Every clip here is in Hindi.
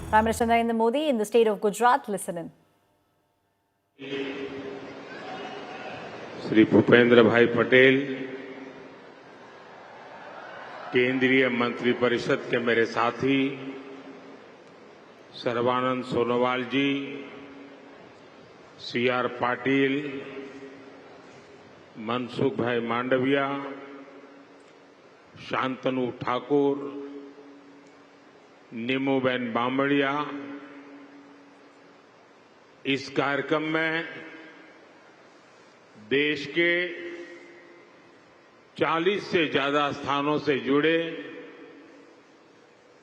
Prime Minister Narendra Modi in the state of Gujarat. Listen in. Shri Bhupendra भाई पटेल, केंद्रीय मंत्रिपरिषद के मेरे साथी सर्बानंद सोनोवाल जी, सीआर पाटिल, मनसुख भाई मांडविया, शांतनु ठाकुर, नीमूबेन बामड़िया, इस कार्यक्रम में देश के 40 से ज्यादा स्थानों से जुड़े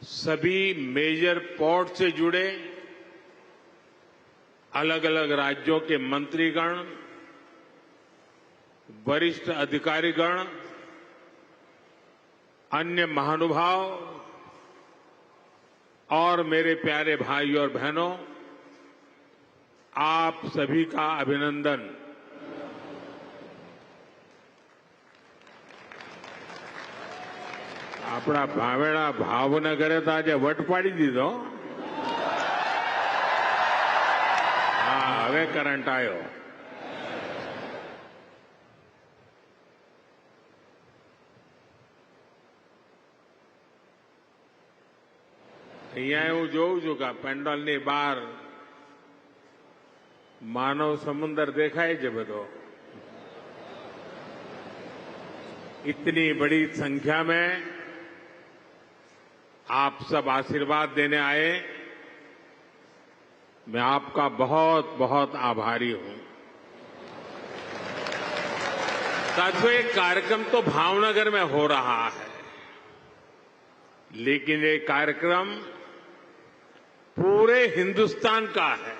सभी मेजर पोर्ट से जुड़े अलग अलग राज्यों के मंत्रीगण, वरिष्ठ अधिकारीगण, अन्य महानुभाव और मेरे प्यारे भाई और बहनों, आप सभी का अभिनंदन। આપણા ભાવેણા ભાવનગરે તો આજે વટ પાડી દીધો. હા, હવે કરંટ આવ્યો. અહીંયા હું જોઉં છું કે પેન્ડોલની બહાર માનવ સમુદ્ર દેખાય છે બધો. इतनी बड़ी संख्या में आप सब आशीर्वाद देने आए, मैं आपका बहुत बहुत आभारी हूं। साथियों, ये कार्यक्रम तो भावनगर में हो रहा है, लेकिन ये कार्यक्रम पूरे हिंदुस्तान का है।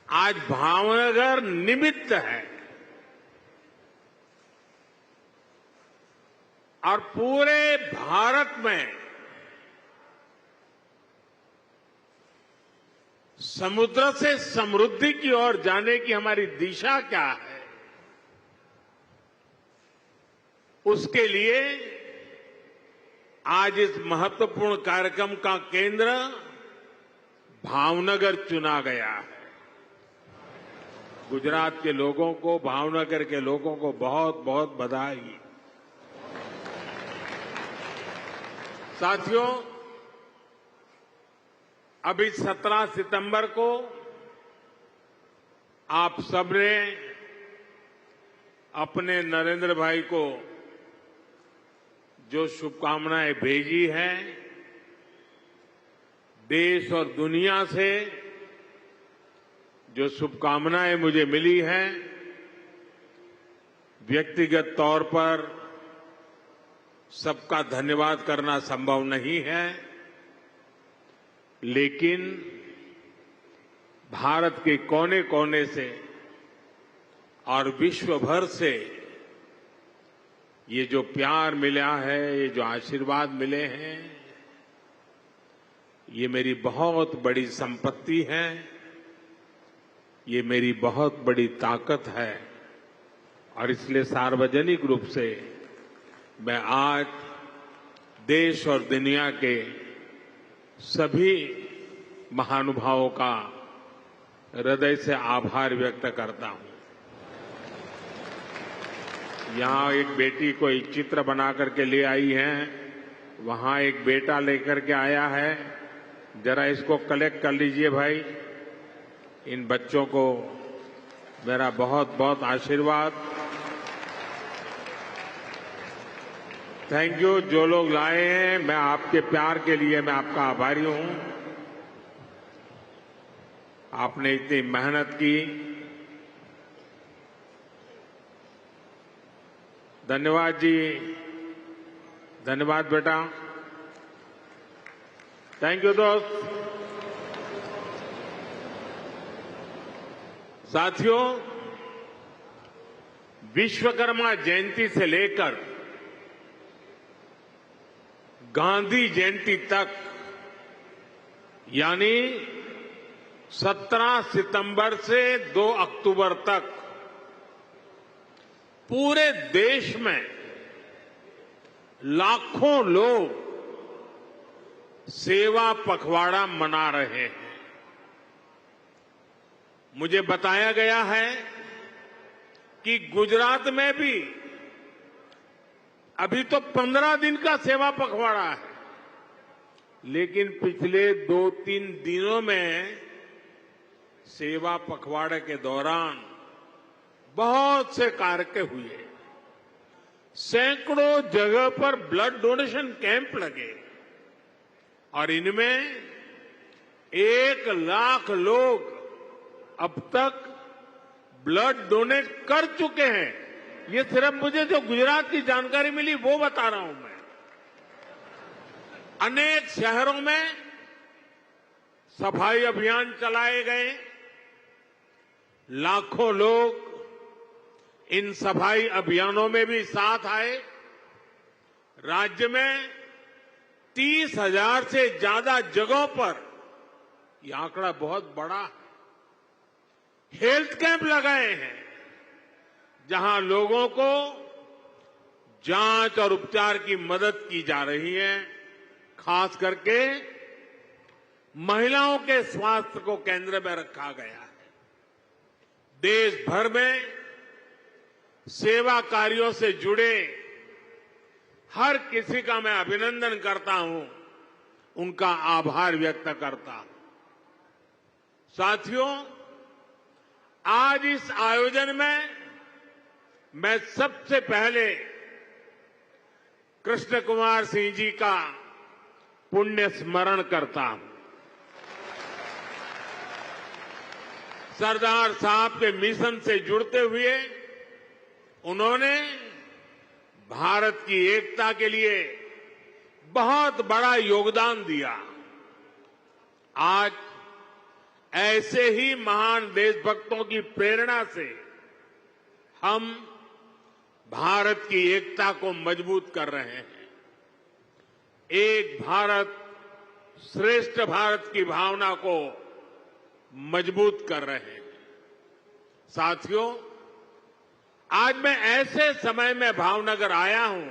आज भावनगर निमित्त है और पूरे भारत में समुद्र से समृद्धि की ओर जाने की हमारी दिशा क्या है, उसके लिए आज इस महत्वपूर्ण कार्यक्रम का केंद्र भावनगर चुना गया है। गुजरात के लोगों को, भावनगर के लोगों को बहुत बहुत बधाई। साथियों, अभी 17 सितंबर को आप सबने अपने नरेंद्र भाई को जो शुभकामनाएं भेजी हैं, देश और दुनिया से जो शुभकामनाएं मुझे मिली हैं, व्यक्तिगत तौर पर सबका धन्यवाद करना संभव नहीं है, लेकिन भारत के कोने कोने से और विश्व भर से ये जो प्यार मिला है, ये जो आशीर्वाद मिले हैं, ये मेरी बहुत बड़ी संपत्ति है, ये मेरी बहुत बड़ी ताकत है। और इसलिए सार्वजनिक रूप से मैं आज देश और दुनिया के सभी महानुभावों का हृदय से आभार व्यक्त करता हूं। यहां एक बेटी कोई चित्र बना करके ले आई है, वहां एक बेटा लेकर के आया है। जरा इसको कलेक्ट कर लीजिए भाई। इन बच्चों को मेरा बहुत बहुत आशीर्वाद। Thank you. जो लोग लाए हैं, मैं आपके प्यार के लिए मैं आपका आभारी हूं। आपने इतनी मेहनत की, धन्यवाद जी, धन्यवाद बेटा। थैंक यू दोस्त। साथियों, विश्वकर्मा जयंती से लेकर गांधी जयंती तक, यानी 17 सितंबर से 2 अक्टूबर तक पूरे देश में लाखों लोग सेवा पखवाड़ा मना रहे हैं। मुझे बताया गया है कि गुजरात में भी अभी तो 15 दिन का सेवा पखवाड़ा है, लेकिन पिछले 2-3 दिनों में सेवा पखवाड़े के दौरान बहुत से कार्यक्रम हुए। सैकड़ों जगह पर ब्लड डोनेशन कैंप लगे और इनमें 1 लाख लोग अब तक ब्लड डोनेट कर चुके हैं। ये सिर्फ मुझे जो गुजरात की जानकारी मिली वो बता रहा हूं मैं। अनेक शहरों में सफाई अभियान चलाए गए। लाखों लोग इन सफाई अभियानों में भी साथ आए। राज्य में 30,000 से ज्यादा जगहों पर, यह आंकड़ा बहुत बड़ा है, हेल्थ कैंप लगाए हैं, जहां लोगों को जांच और उपचार की मदद की जा रही है। खास करके महिलाओं के स्वास्थ्य को केंद्र में रखा गया है। देश भर में सेवा कार्यों से जुड़े हर किसी का मैं अभिनंदन करता हूं, उनका आभार व्यक्त करता हूं। साथियों, आज इस आयोजन में मैं सबसे पहले कृष्ण कुमार सिंह जी का पुण्य स्मरण करता हूं। सरदार साहब के मिशन से जुड़ते हुए उन्होंने भारत की एकता के लिए बहुत बड़ा योगदान दिया। आज ऐसे ही महान देशभक्तों की प्रेरणा से हम भारत की एकता को मजबूत कर रहे हैं। एक भारत श्रेष्ठ भारत की भावना को मजबूत कर रहे हैं। साथियों, आज मैं ऐसे समय में भावनगर आया हूं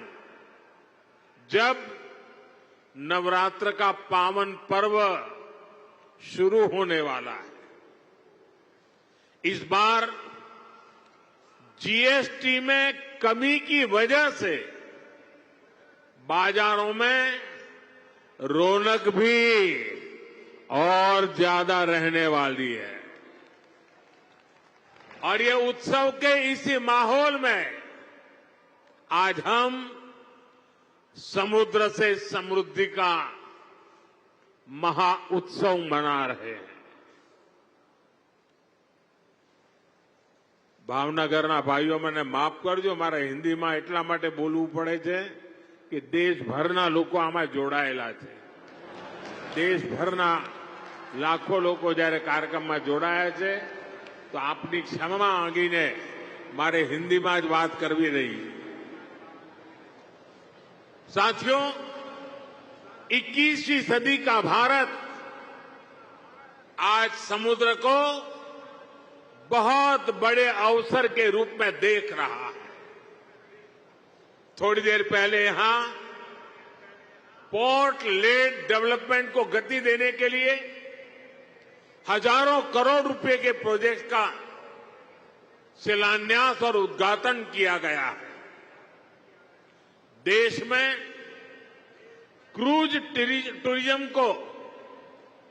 जब नवरात्र का पावन पर्व शुरू होने वाला है। इस बार जीएसटी में कमी की वजह से बाजारों में रौनक भी और ज्यादा रहने वाली है। और ये उत्सव के इसी माहौल में आज हम समुद्र से समृद्धि का महा उत्सव मना रहे हैं। ભાવનગરના ભાઈઓ મને માફ કરજો, મારે હિન્દીમાં એટલા માટે બોલવું પડે છે કે દેશભરના લોકો આમાં જોડાયેલા છે। દેશભરના લાખો લોકો જ્યારે કાર્યક્રમમાં જોડાયા છે, તો આપની ક્ષમા માંગીને મારે हिंदीમાં જ વાત કરવી રહી। साथियों, 21वीं सदी का भारत आज समुद्र को बहुत बड़े अवसर के रूप में देख रहा है। थोड़ी देर पहले यहां पोर्ट लेड डेवलपमेंट को गति देने के लिए हजारों करोड़ रुपए के प्रोजेक्ट का शिलान्यास और उद्घाटन किया गया है। देश में क्रूज टूरिज्म को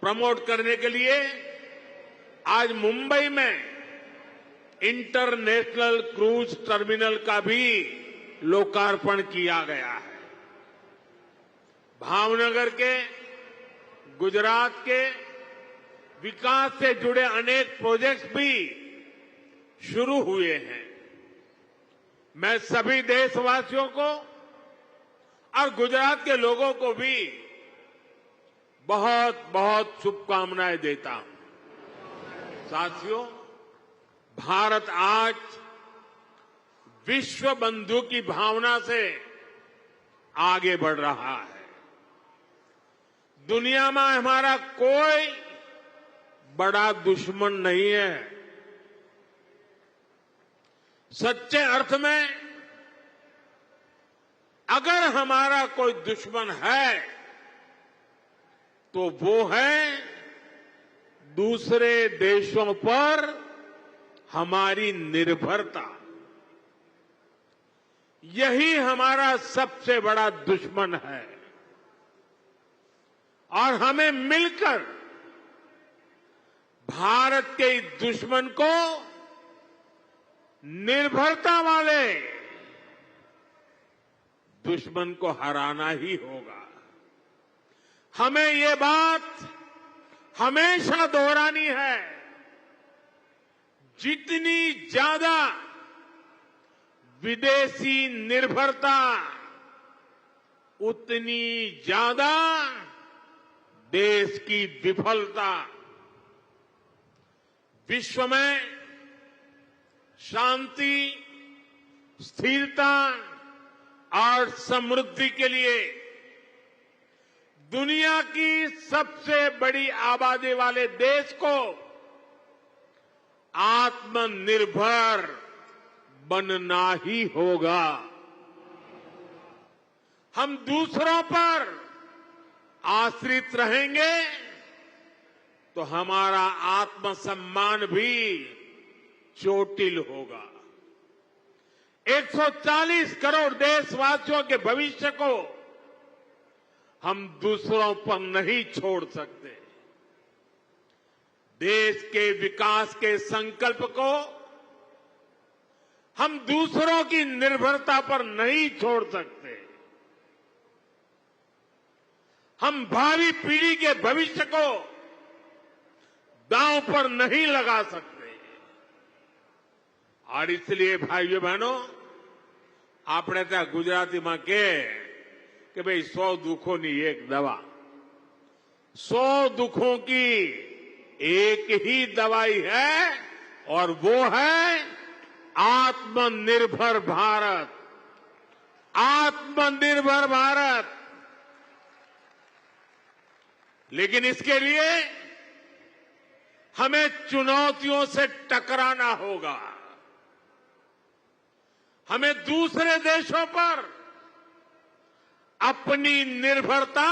प्रमोट करने के लिए आज मुंबई में इंटरनेशनल क्रूज टर्मिनल का भी लोकार्पण किया गया है। भावनगर के, गुजरात के विकास से जुड़े अनेक प्रोजेक्ट्स भी शुरू हुए हैं। मैं सभी देशवासियों को और गुजरात के लोगों को भी बहुत बहुत शुभकामनाएं देता हूं। साथियों, भारत आज विश्व बंधु की भावना से आगे बढ़ रहा है। दुनिया में हमारा कोई बड़ा दुश्मन नहीं है। सच्चे अर्थ में अगर हमारा कोई दुश्मन है तो वो है दूसरे देशों पर हमारी निर्भरता। यही हमारा सबसे बड़ा दुश्मन है और हमें मिलकर भारत के इस दुश्मन को निर्भरता वाले दुश्मन को हराना ही होगा। हमें ये बात हमेशा दोहरानी है, जितनी ज्यादा विदेशी निर्भरता उतनी ज्यादा देश की विफलता। विश्व में शांति, स्थिरता और समृद्धि के लिए दुनिया की सबसे बड़ी आबादी वाले देश को आत्मनिर्भर बनना ही होगा। हम दूसरों पर आश्रित रहेंगे तो हमारा आत्मसम्मान भी चोटिल होगा। 140 करोड़ देशवासियों के भविष्य को हम दूसरों पर नहीं छोड़ सकते। देश के विकास के संकल्प को हम दूसरों की निर्भरता पर नहीं छोड़ सकते। हम भावी पीढ़ी के भविष्य को दांव पर नहीं लगा सकते। और इसलिए भाइयों बहनों, આપણે ત્યાં ગુજરાતીમાં કહે कि भाई 100 दुखों की एक दवा, 100 दुखों की एक ही दवाई है और वो है आत्मनिर्भर भारत। आत्मनिर्भर भारत। लेकिन इसके लिए हमें चुनौतियों से टकराना होगा। हमें दूसरे देशों पर अपनी निर्भरता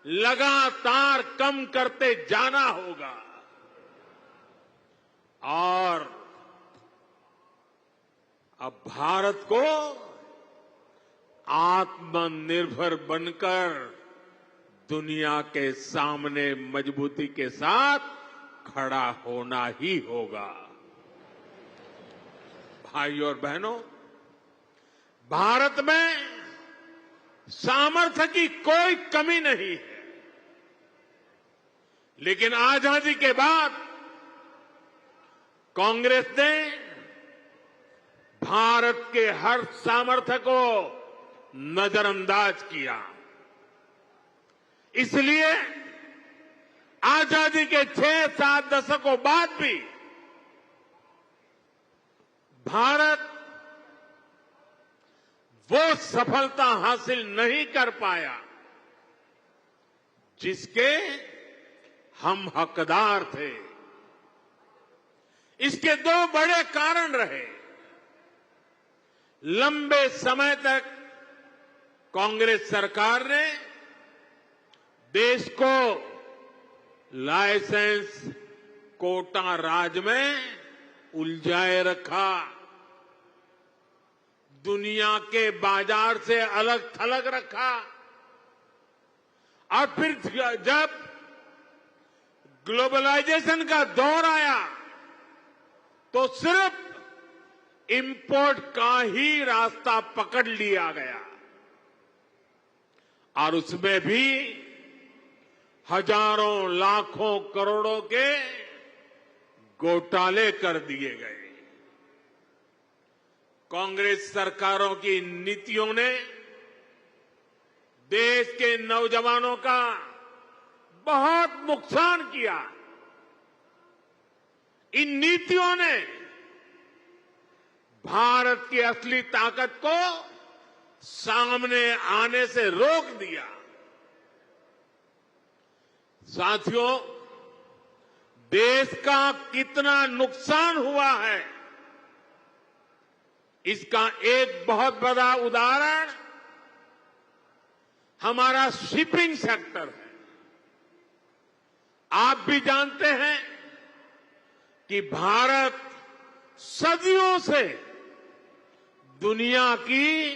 लगातार कम करते जाना होगा और अब भारत को आत्मनिर्भर बनकर दुनिया के सामने मजबूती के साथ खड़ा होना ही होगा। भाइयों और बहनों, भारत में सामर्थ्य की कोई कमी नहीं है, लेकिन आजादी के बाद कांग्रेस ने भारत के हर सामर्थ्य को नजरअंदाज किया। इसलिए आजादी के 6-7 दशकों बाद भी भारत वो सफलता हासिल नहीं कर पाया जिसके हम हकदार थे। इसके 2 बड़े कारण रहे। लंबे समय तक कांग्रेस सरकार ने देश को लाइसेंस कोटा राज में उलझाए रखा, दुनिया के बाजार से अलग थलग रखा और फिर जब ग्लोबलाइजेशन का दौर आया तो सिर्फ इंपोर्ट का ही रास्ता पकड़ लिया गया और उसमें भी हजारों लाखों करोड़ों के घोटाले कर दिए गए। कांग्रेस सरकारों की नीतियों ने देश के नौजवानों का बहुत नुकसान किया। इन नीतियों ने भारत की असली ताकत को सामने आने से रोक दिया। साथियों, देश का कितना नुकसान हुआ है इसका एक बहुत बड़ा उदाहरण हमारा शिपिंग सेक्टर है। आप भी जानते हैं कि भारत सदियों से दुनिया की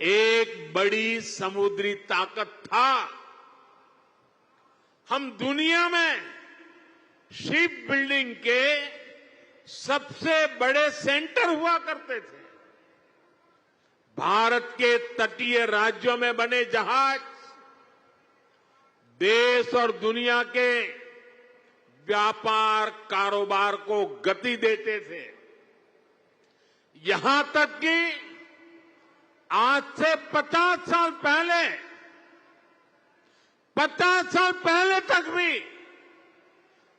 एक बड़ी समुद्री ताकत था। हम दुनिया में शिप बिल्डिंग के सबसे बड़े सेंटर हुआ करते थे। भारत के तटीय राज्यों में बने जहाज देश और दुनिया के व्यापार कारोबार को गति देते थे। यहां तक कि आज से 50 साल पहले तक भी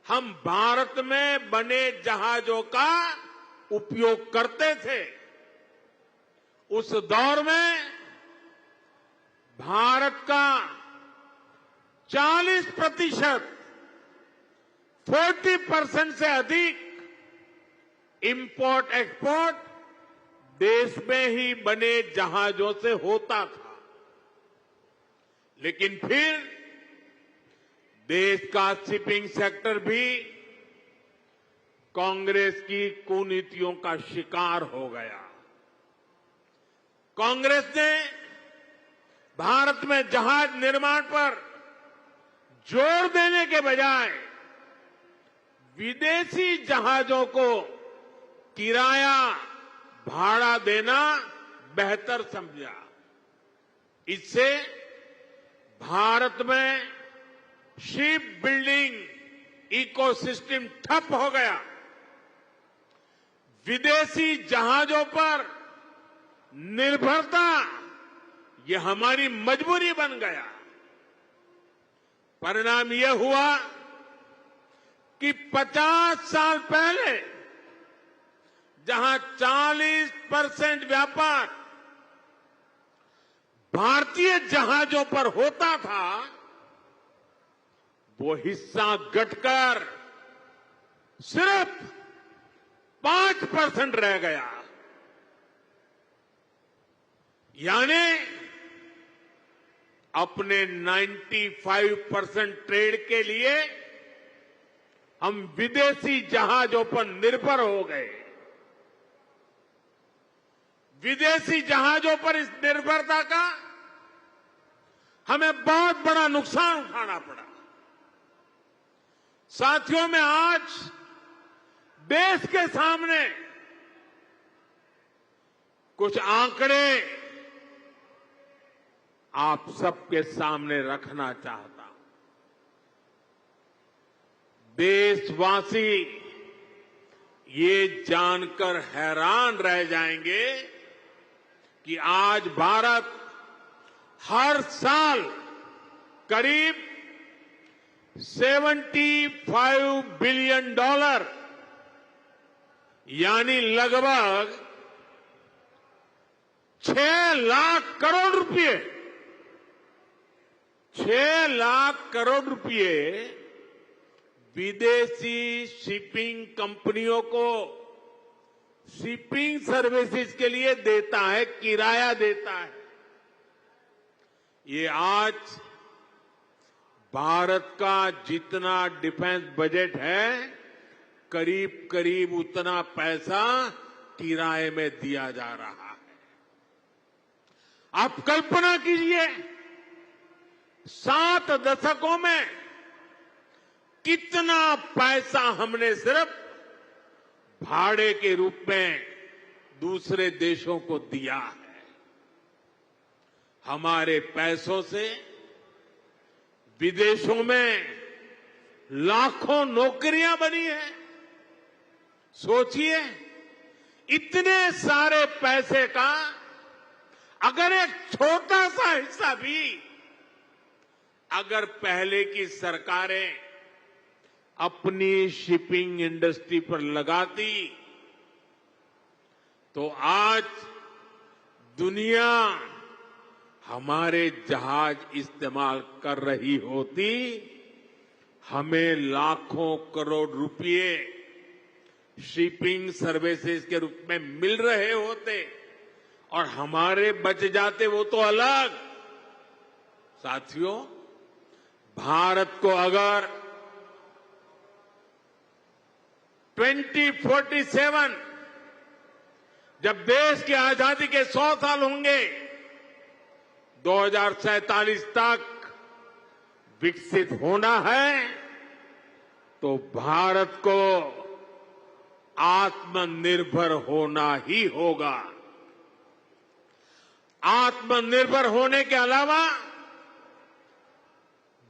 हम भारत में बने जहाजों का उपयोग करते थे। उस दौर में भारत का 40% से अधिक इंपोर्ट एक्सपोर्ट देश में ही बने जहाजों से होता था। लेकिन फिर देश का शिपिंग सेक्टर भी कांग्रेस की कुनीतियों का शिकार हो गया। कांग्रेस ने भारत में जहाज निर्माण पर जोर देने के बजाय विदेशी जहाजों को किराया भाड़ा देना बेहतर समझा। इससे भारत में शिप बिल्डिंग इकोसिस्टम ठप हो गया। विदेशी जहाजों पर निर्भरता ये हमारी मजबूरी बन गया। परिणाम यह हुआ कि 50 साल पहले जहां 40% व्यापार भारतीय जहाजों पर होता था, वो हिस्सा घटकर सिर्फ 5% रह गया। यानी अपने 95% ट्रेड के लिए हम विदेशी जहाजों पर निर्भर हो गए। विदेशी जहाजों पर इस निर्भरता का हमें बहुत बड़ा नुकसान उठाना पड़ा। साथियों, में आज देश के सामने कुछ आंकड़े आप सबके सामने रखना चाहता हूं। देशवासी ये जानकर हैरान रह जाएंगे कि आज भारत हर साल करीब $75 बिलियन यानी लगभग 6 लाख करोड़ रुपए 6 लाख करोड़ रुपए विदेशी शिपिंग कंपनियों को शिपिंग सर्विसेज के लिए देता है, किराया देता है। ये आज भारत का जितना डिफेंस बजट है, करीब करीब उतना पैसा किराए में दिया जा रहा है। आप कल्पना कीजिए, 7 दशकों में कितना पैसा हमने सिर्फ भाड़े के रूप में दूसरे देशों को दिया है। हमारे पैसों से विदेशों में लाखों नौकरियां बनी हैं। सोचिए, इतने सारे पैसे का अगर एक छोटा सा हिस्सा भी अगर पहले की सरकारें अपनी शिपिंग इंडस्ट्री पर लगाती तो आज दुनिया हमारे जहाज इस्तेमाल कर रही होती, हमें लाखों करोड़ रुपए शिपिंग सर्विसेज के रूप में मिल रहे होते और हमारे बच जाते वो तो अलग। साथियों, भारत को अगर 2047 जब देश की आजादी के 100 साल होंगे, 2047 तक विकसित होना है, तो भारत को आत्मनिर्भर होना ही होगा। आत्मनिर्भर होने के अलावा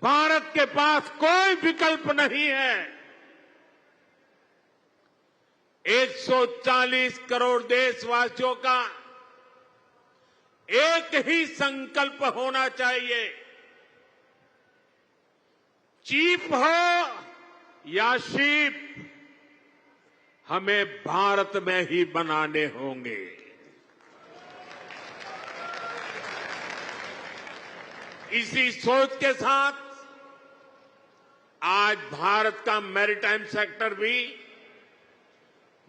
भारत के पास कोई विकल्प नहीं है। 140 करोड़ देशवासियों का एक ही संकल्प होना चाहिए, चीप हो या शीप, हमें भारत में ही बनाने होंगे। इसी सोच के साथ आज भारत का मैरीटाइम सेक्टर भी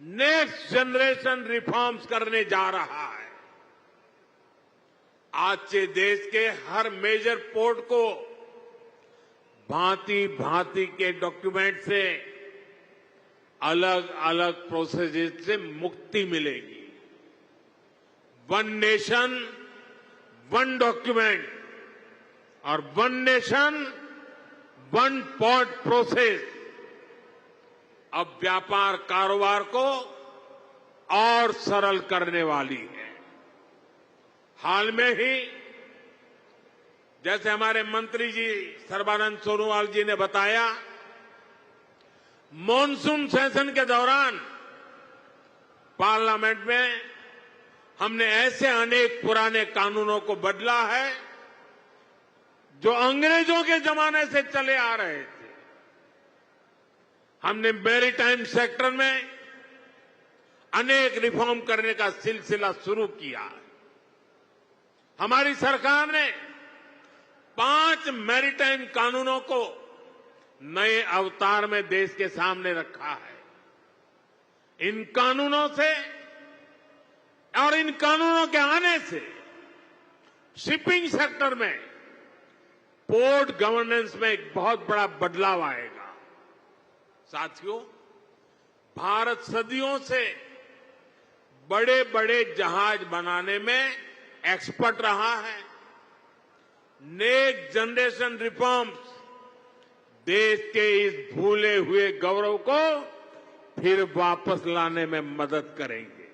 नेक्स्ट जनरेशन रिफॉर्म्स करने जा रहा है। आज से देश के हर मेजर पोर्ट को भांति भांति के डॉक्यूमेंट से, अलग अलग प्रोसेसेस से मुक्ति मिलेगी। वन नेशन वन डॉक्यूमेंट और one nation one port process अब व्यापार कारोबार को और सरल करने वाली है। हाल में ही जैसे हमारे मंत्री जी सर्बानंद सोनोवाल जी ने बताया, मॉनसून सेशन के दौरान पार्लियामेंट में हमने ऐसे अनेक पुराने कानूनों को बदला है जो अंग्रेजों के जमाने से चले आ रहे थे। हमने मैरीटाइम सेक्टर में अनेक रिफॉर्म करने का सिलसिला शुरू किया। हमारी सरकार ने 5 मैरीटाइम कानूनों को नए अवतार में देश के सामने रखा है। इन कानूनों से और इन कानूनों के आने से शिपिंग सेक्टर में, पोर्ट गवर्नेंस में एक बहुत बड़ा बदलाव आएगा। साथियों, भारत सदियों से बड़े बड़े जहाज बनाने में एक्सपर्ट रहा है। नेक्स्ट जनरेशन रिफॉर्म्स देश के इस भूले हुए गौरव को फिर वापस लाने में मदद करेंगे।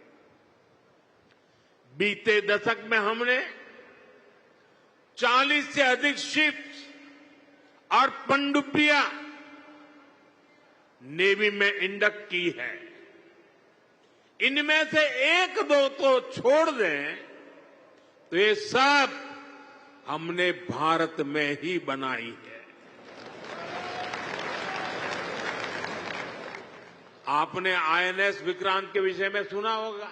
बीते दशक में हमने 40 से अधिक शिप्स और पनडुब्बियां नेवी में इंडक्ट की है। इनमें से एक दो तो छोड़ दें तो ये सब हमने भारत में ही बनाई है। आपने आईएनएस विक्रांत के विषय में सुना होगा।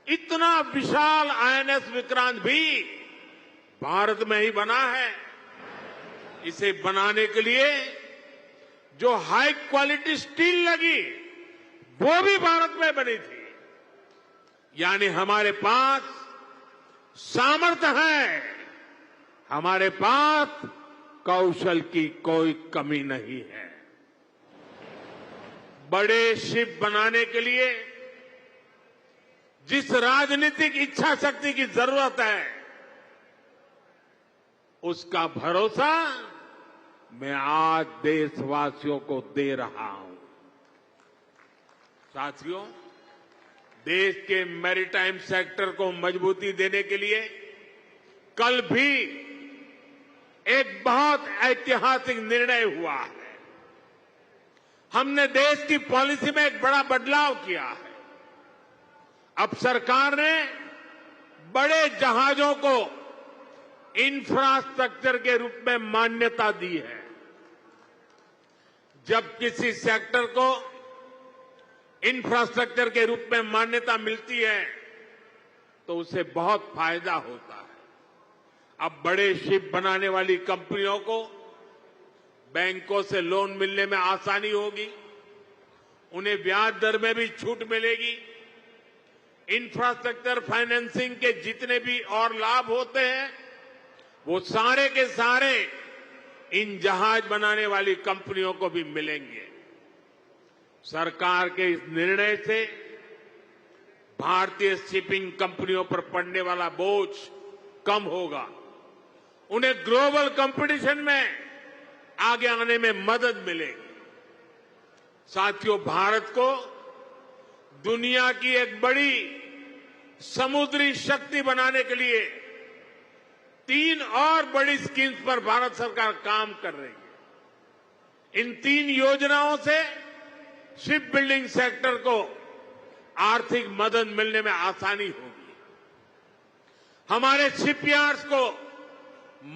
इतना विशाल आईएनएस विक्रांत भी भारत में ही बना है। इसे बनाने के लिए जो हाई क्वालिटी स्टील लगी वो भी भारत में बनी थी। यानी हमारे पास सामर्थ्य है, हमारे पास कौशल की कोई कमी नहीं है। बड़े शिप बनाने के लिए जिस राजनीतिक इच्छा शक्ति की जरूरत है, उसका भरोसा मैं आज देशवासियों को दे रहा हूं। साथियों, देश के मैरीटाइम सेक्टर को मजबूती देने के लिए कल भी एक बहुत ऐतिहासिक निर्णय हुआ है। हमने देश की पॉलिसी में एक बड़ा बदलाव किया है। अब सरकार ने बड़े जहाजों को इंफ्रास्ट्रक्चर के रूप में मान्यता दी है। जब किसी सेक्टर को इंफ्रास्ट्रक्चर के रूप में मान्यता मिलती है तो उसे बहुत फायदा होता है। अब बड़े शिप बनाने वाली कंपनियों को बैंकों से लोन मिलने में आसानी होगी, उन्हें ब्याज दर में भी छूट मिलेगी। इंफ्रास्ट्रक्चर फाइनेंसिंग के जितने भी और लाभ होते हैं वो सारे के सारे इन जहाज बनाने वाली कंपनियों को भी मिलेंगे। सरकार के इस निर्णय से भारतीय शिपिंग कंपनियों पर पड़ने वाला बोझ कम होगा, उन्हें ग्लोबल कंपटीशन में आगे आने में मदद मिलेगी। साथियों, भारत को दुनिया की एक बड़ी समुद्री शक्ति बनाने के लिए 3 और बड़ी स्कीम्स पर भारत सरकार काम कर रही है। इन 3 योजनाओं से शिप बिल्डिंग सेक्टर को आर्थिक मदद मिलने में आसानी होगी। हमारे शिपयार्ड्स को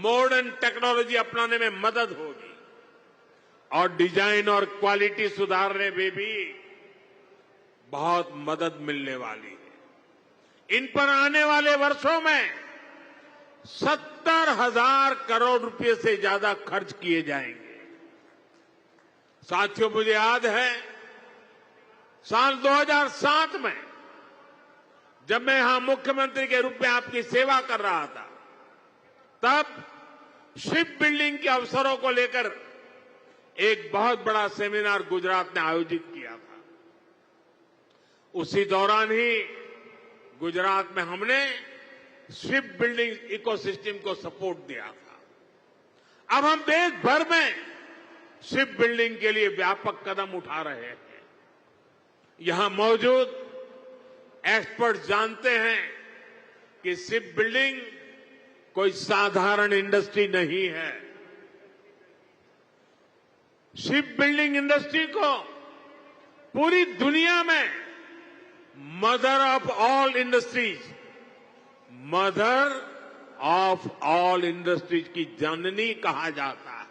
मॉडर्न टेक्नोलॉजी अपनाने में मदद होगी और डिजाइन और क्वालिटी सुधारने में भी बहुत मदद मिलने वाली है। इन पर आने वाले वर्षों में 70,000 करोड़ रुपए से ज्यादा खर्च किए जाएंगे। साथियों, मुझे याद है साल 2007 में जब मैं यहां मुख्यमंत्री के रूप में आपकी सेवा कर रहा था, तब शिप बिल्डिंग के अवसरों को लेकर एक बहुत बड़ा सेमिनार गुजरात ने आयोजित किया था। उसी दौरान ही गुजरात में हमने शिप बिल्डिंग इकोसिस्टम को सपोर्ट दिया था। अब हम देश भर में शिप बिल्डिंग के लिए व्यापक कदम उठा रहे हैं। यहां मौजूद एक्सपर्ट जानते हैं कि शिप बिल्डिंग कोई साधारण इंडस्ट्री नहीं है। शिप बिल्डिंग इंडस्ट्री को पूरी दुनिया में मदर ऑफ ऑल इंडस्ट्रीज की जननी कहा जाता है,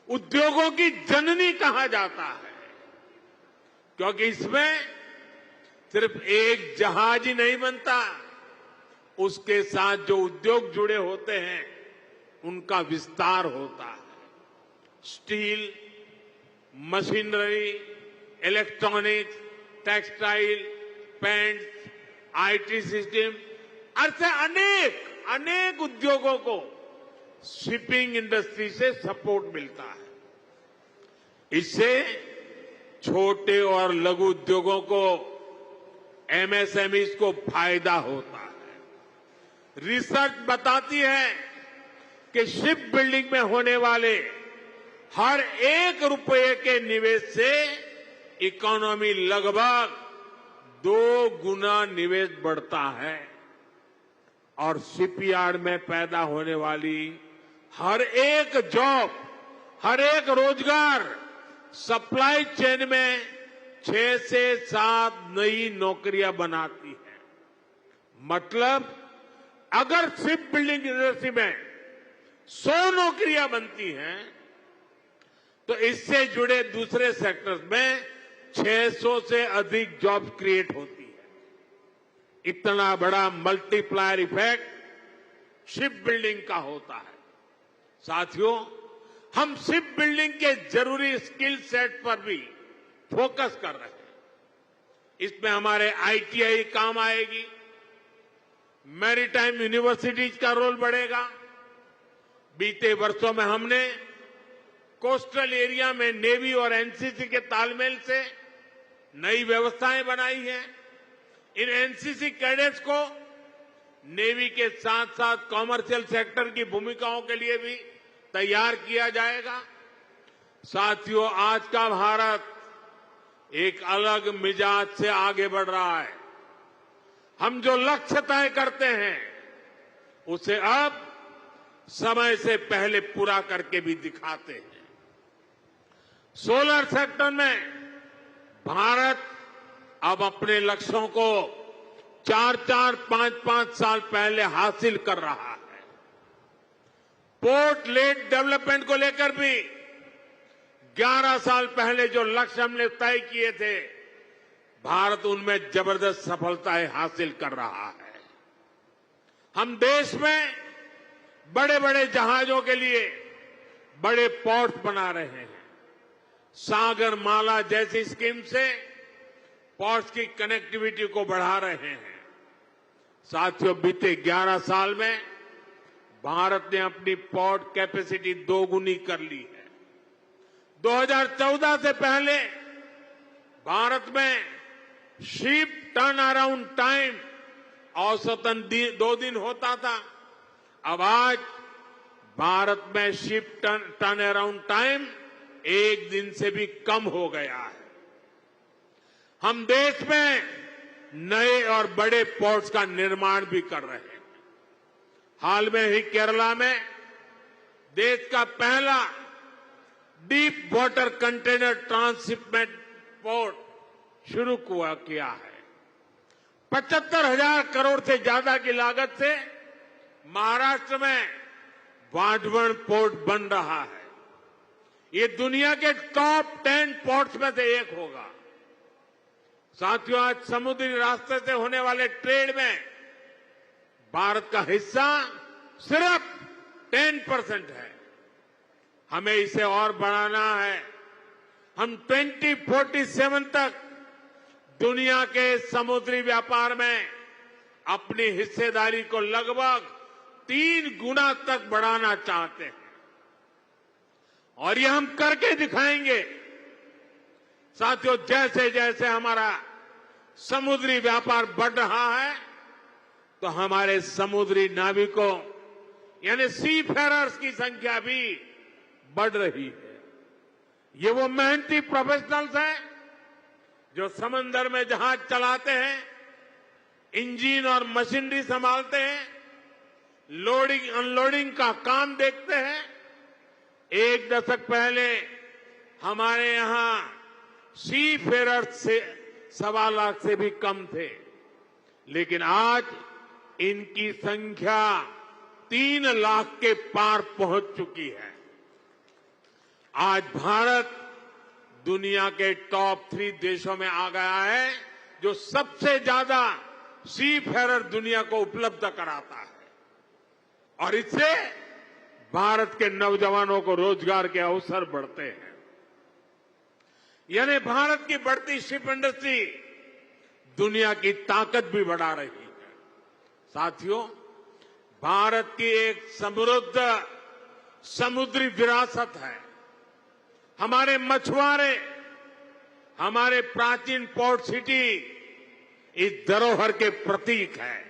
उद्योगों की जननी कहा जाता है, क्योंकि इसमें सिर्फ एक जहाज ही नहीं बनता, उसके साथ जो उद्योग जुड़े होते हैं उनका विस्तार होता है। Steel, machinery, electronics, textile, paints, IT system, ऐसे अनेक उद्योगों को शिपिंग इंडस्ट्री से सपोर्ट मिलता है। इससे छोटे और लघु उद्योगों को, एमएसएमईज को फायदा होता है। रिसर्च बताती है कि शिप बिल्डिंग में होने वाले हर 1 रुपये के निवेश से इकोनॉमी लगभग 2 गुना निवेश बढ़ता है और शिपयार्ड में पैदा होने वाली हर एक जॉब, हर एक रोजगार सप्लाई चेन में 6 से 7 नई नौकरियां बनाती है। मतलब अगर शिप बिल्डिंग इंडस्ट्री में 100 नौकरियां बनती हैं तो इससे जुड़े दूसरे सेक्टर्स में 600 से अधिक जॉब क्रिएट होती है। इतना बड़ा मल्टीप्लायर इफेक्ट शिप बिल्डिंग का होता है। साथियों, हम शिप बिल्डिंग के जरूरी स्किल सेट पर भी फोकस कर रहे हैं। इसमें हमारे आईटीआई काम आएगी, मैरीटाइम यूनिवर्सिटीज का रोल बढ़ेगा। बीते वर्षों में हमने कोस्टल एरिया में नेवी और एनसीसी के तालमेल से नई व्यवस्थाएं बनाई हैं। इन एनसीसी कैडेट्स को नेवी के साथ साथ कॉमर्शियल सेक्टर की भूमिकाओं के लिए भी तैयार किया जाएगा। साथियों, आज का भारत एक अलग मिजाज से आगे बढ़ रहा है। हम जो लक्ष्य तय करते हैं उसे अब समय से पहले पूरा करके भी दिखाते हैं। सोलर सेक्टर में भारत अब अपने लक्ष्यों को 4-4, 5-5 साल पहले हासिल कर रहा है। पोर्ट लेड डेवलपमेंट को लेकर भी 11 साल पहले जो लक्ष्य हमने तय किए थे, भारत उनमें जबरदस्त सफलताएं हासिल कर रहा है। हम देश में बड़े बड़े जहाजों के लिए बड़े पोर्ट बना रहे हैं। सागर माला जैसी स्कीम से पोर्ट्स की कनेक्टिविटी को बढ़ा रहे हैं। साथियों, बीते 11 साल में भारत ने अपनी पोर्ट कैपेसिटी 2 गुनी कर ली है। 2014 से पहले भारत में शिप टर्न अराउंड टाइम औसतन 2 दिन होता था। अब आज भारत में शिप टर्न अराउंड टाइम 1 दिन से भी कम हो गया है। हम देश में नए और बड़े पोर्ट्स का निर्माण भी कर रहे हैं। हाल में ही केरला में देश का पहला deep water container transshipment port शुरू किया है। 75,000 करोड़ से ज्यादा की लागत से महाराष्ट्र में वाधवन पोर्ट बन रहा है। ये दुनिया के टॉप 10 पोर्ट्स में से एक होगा। साथियों, आज समुद्री रास्ते से होने वाले ट्रेड में भारत का हिस्सा सिर्फ 10% है। हमें इसे और बढ़ाना है। हम 2047 तक दुनिया के समुद्री व्यापार में अपनी हिस्सेदारी को लगभग 3 गुना तक बढ़ाना चाहते हैं और ये हम करके दिखाएंगे। साथियों, जैसे जैसे हमारा समुद्री व्यापार बढ़ रहा है तो हमारे समुद्री नाविकों यानी सी फेरर्स की संख्या भी बढ़ रही है। ये वो मेहनती प्रोफेशनल्स हैं जो समंदर में जहाज चलाते हैं, इंजन और मशीनरी संभालते हैं, लोडिंग अनलोडिंग का काम देखते हैं। 1 दशक पहले हमारे यहां सी फेरर्स से 1.25 लाख से भी कम थे, लेकिन आज इनकी संख्या 3 लाख के पार पहुंच चुकी है। आज भारत दुनिया के टॉप 3 देशों में आ गया है जो सबसे ज्यादा सी फेरर दुनिया को उपलब्ध कराता है और इससे भारत के नौजवानों को रोजगार के अवसर बढ़ते हैं। यानी भारत की बढ़ती शिप इंडस्ट्री दुनिया की ताकत भी बढ़ा रही है। साथियों, भारत की एक समृद्ध समुद्री विरासत है। हमारे मछुआरे, हमारे प्राचीन पोर्ट सिटी इस धरोहर के प्रतीक है।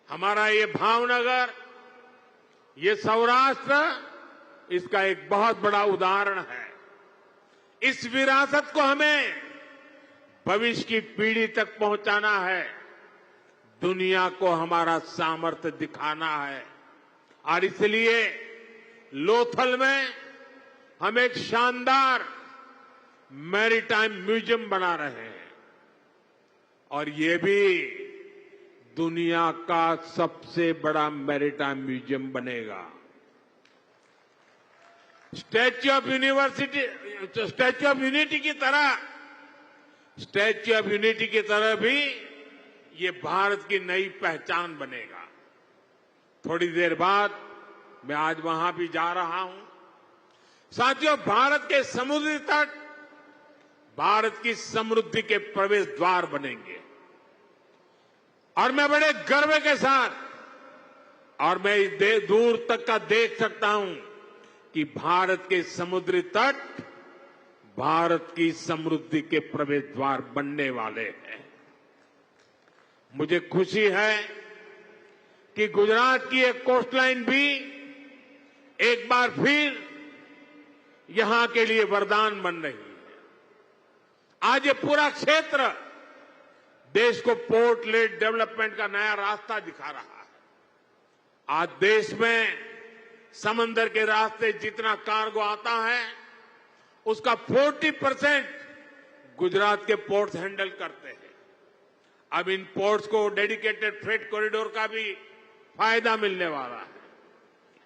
हमारा ये भावनगर, ये सौराष्ट्र इसका एक बहुत बड़ा उदाहरण है। इस विरासत को हमें भविष्य की पीढ़ी तक पहुंचाना है, दुनिया को हमारा सामर्थ्य दिखाना है और इसलिए लोथल में हम एक शानदार मैरीटाइम म्यूजियम बना रहे हैं और ये भी दुनिया का सबसे बड़ा मैरीटाइम म्यूजियम बनेगा। स्टैच्यू ऑफ यूनिटी की तरह भी ये भारत की नई पहचान बनेगा। थोड़ी देर बाद मैं आज वहां भी जा रहा हूं। साथियों, भारत के समुद्री तट भारत की समृद्धि के प्रवेश द्वार बनेंगे और मैं बड़े गर्व के साथ और मैं दूर तक का देख सकता हूं कि भारत के समुद्री तट भारत की समृद्धि के प्रवेश द्वार बनने वाले हैं। मुझे खुशी है कि गुजरात की एक कोस्टलाइन भी एक बार फिर यहां के लिए वरदान बन रही है। आज ये पूरा क्षेत्र देश को पोर्ट लेड डेवलपमेंट का नया रास्ता दिखा रहा है। आज देश में समंदर के रास्ते जितना कार्गो आता है उसका 40% गुजरात के पोर्ट्स हैंडल करते हैं। अब इन पोर्ट्स को डेडिकेटेड फ्रेट कॉरिडोर का भी फायदा मिलने वाला है।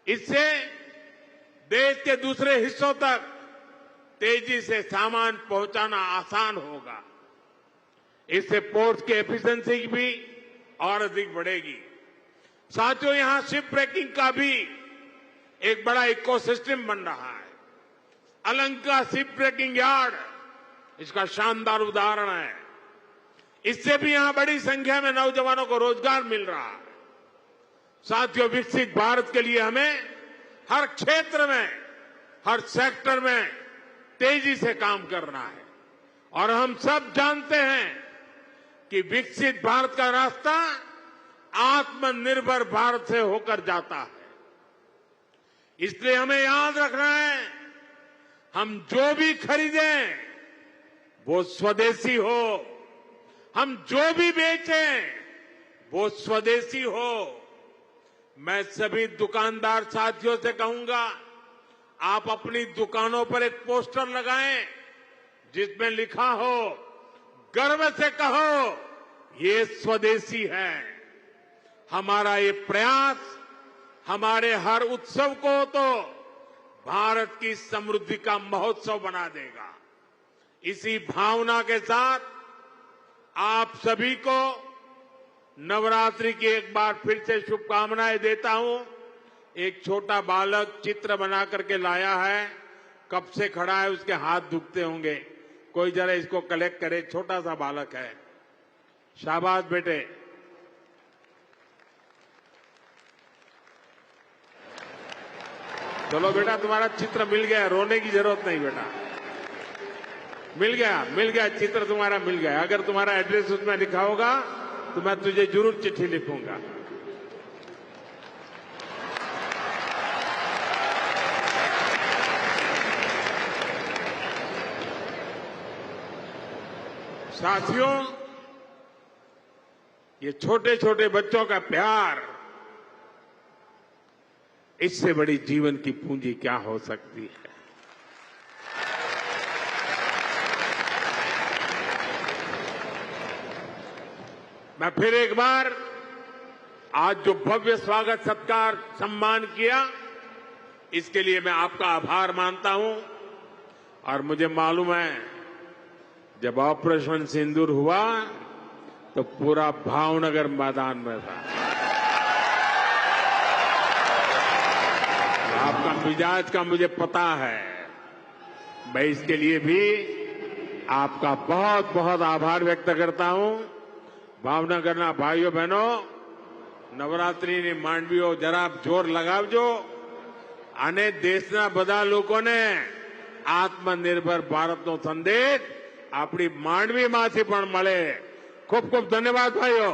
इससे देश के दूसरे हिस्सों तक तेजी से सामान पहुंचाना आसान होगा। इससे पोर्ट्स की एफिशिएंसी भी और अधिक बढ़ेगी। साथियों, यहां शिप ब्रेकिंग का भी एक बड़ा इकोसिस्टम बन रहा है। अलंका शिप ब्रेकिंग यार्ड इसका शानदार उदाहरण है। इससे भी यहां बड़ी संख्या में नौजवानों को रोजगार मिल रहा है। साथियों, विकसित भारत के लिए हमें हर क्षेत्र में, हर सेक्टर में तेजी से काम करना है और हम सब जानते हैं कि विकसित भारत का रास्ता आत्मनिर्भर भारत से होकर जाता है। इसलिए हमें याद रखना है, हम जो भी खरीदें वो स्वदेशी हो, हम जो भी बेचें वो स्वदेशी हो। मैं सभी दुकानदार साथियों से कहूंगा, आप अपनी दुकानों पर एक पोस्टर लगाएं जिसमें लिखा हो, गर्व से कहो ये स्वदेशी है। हमारा ये प्रयास हमारे हर उत्सव को तो भारत की समृद्धि का महोत्सव बना देगा। इसी भावना के साथ आप सभी को नवरात्रि की एक बार फिर से शुभकामनाएं देता हूं। एक छोटा बालक चित्र बना करके लाया है, कब से खड़ा है, उसके हाथ दुखते होंगे, कोई जरा इसको कलेक्ट करे। छोटा सा बालक है, शाबाश बेटे। चलो बेटा, तुम्हारा चित्र मिल गया, रोने की जरूरत नहीं बेटा, मिल गया चित्र तुम्हारा मिल गया। अगर तुम्हारा एड्रेस उसमें लिखा होगा तो मैं तुझे जरूर चिट्ठी लिखूंगा। साथियों, ये छोटे छोटे बच्चों का प्यार, इससे बड़ी जीवन की पूंजी क्या हो सकती है। मैं फिर एक बार आज जो भव्य स्वागत सत्कार सम्मान किया, इसके लिए मैं आपका आभार मानता हूं। और मुझे मालूम है, जब ऑपरेशन सिंदूर हुआ तो पूरा भावनगर मैदान में था। आपका मिजाज का मुझे पता है। मैं इसके लिए भी आपका बहुत बहुत आभार व्यक्त करता हूं। ભાવનગરના ભાઈઓ બહેનો, નવરાત્રિની માંડવીઓ જરા જોર લગાવજો અને દેશના બધા લોકોને આત્મનિર્ભર ભારતનો સંદેશ આપણી માંડવીમાંથી પણ મળે। ખૂબ ખૂબ ધન્યવાદ ભાઈઓ।